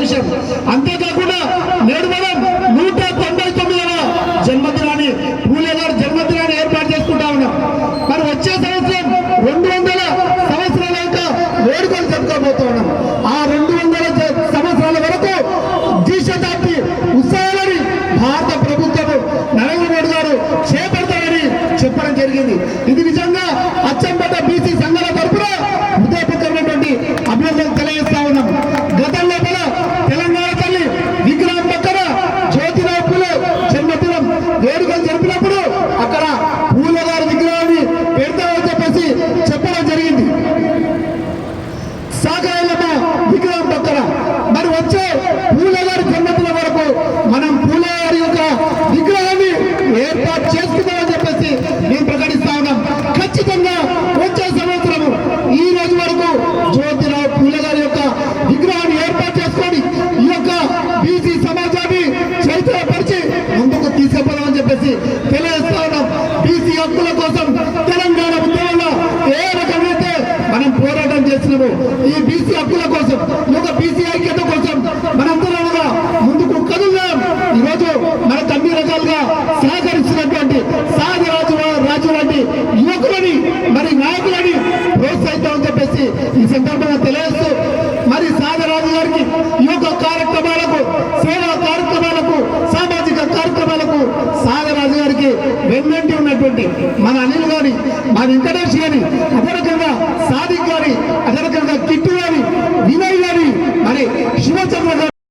విషయం. అంతేకాకుండా నేడు మనం 199వ జన్మదినాన్ని పూలే గారి జన్మదినాన్ని ఏర్పాటు చేసుకుంటా ఉన్నాం. మరి వచ్చే సంవత్సరం 200 సంవత్సరాల యొక్క వేడుకలు జరుపుకోబోతూ ఉన్నాం. ఆ 200 సంవత్సరాల వరకు ద్విశతాబ్ది ఉత్సవాలని భారత ప్రభుత్వం నరేంద్ర మోడీ గారు చేపడతారని చెప్పడం జరిగింది. ఇది నిజంగా అచ్చంపేట బీసీ సంఘాల తరఫున హృదయపూర్వకమైనటువంటి అభినందనలు తెలియజేస్తా ఉన్నాం. గతంలో కూడా తెలంగాణ తల్లి విగ్రహం పక్కన జ్యోతిరావు పూలే జన్మదినం వేడుకలు జరిపినప్పుడు అక్కడ పూలే గారి విగ్రహాన్ని పెడతామని చెప్పేసి చెప్పడం జరిగింది. సాగరమ్మ విగ్రహం పక్కన మరి వచ్చే పూలే గారి జన్మదినం వరకు మనం పూలే గారి యొక్క విగ్రహాన్ని ఏర్పాటు చేసుకుందామని చెప్పేసి మేము ప్రకటిస్తా ఉన్నాం. ఖచ్చితంగా వచ్చే సంవత్సరము ఈ రోజు వరకు జ్యోతిరావు పూలే గారి యొక్క విగ్రహాన్ని ఏర్పాటు చేసుకొని ఈ యొక్క బీసీ సమాజాన్ని చైతన్యపరిచి ముందుకు తీసుకుపోదామని చెప్పేసి తెలియజేస్తా ఉన్నాం. బీసీ హక్కుల కోసం తెలంగాణ ఉద్యమంలో ఏ రకమైతే మనం పోరాటం చేస్తున్నాము, ఈ బీసీ హక్కుల కోసం, ఈ యొక్క బీసీ ఐక్యత కోసం మనందరం ముందుకు కదులుదాం. ఈరోజు మనకు అన్ని రకాలుగా సహకరిస్తున్నటువంటి రాజు లాంటి యువకులని మరి నాయకులని ప్రోత్సహిస్తామని చెప్పేసి ఈ సందర్భంగా తెలియజేస్తూ మరి సాగరాజు గారికి ఈ యొక్క కార్యక్రమాలకు, సేవా కార్యక్రమాలకు, సామాజిక కార్యక్రమాలకు సాగరాజు గారికి వెన్నంటి ఉన్నటువంటి మన అనిల్ గారి, మా వెంకటేశ్వర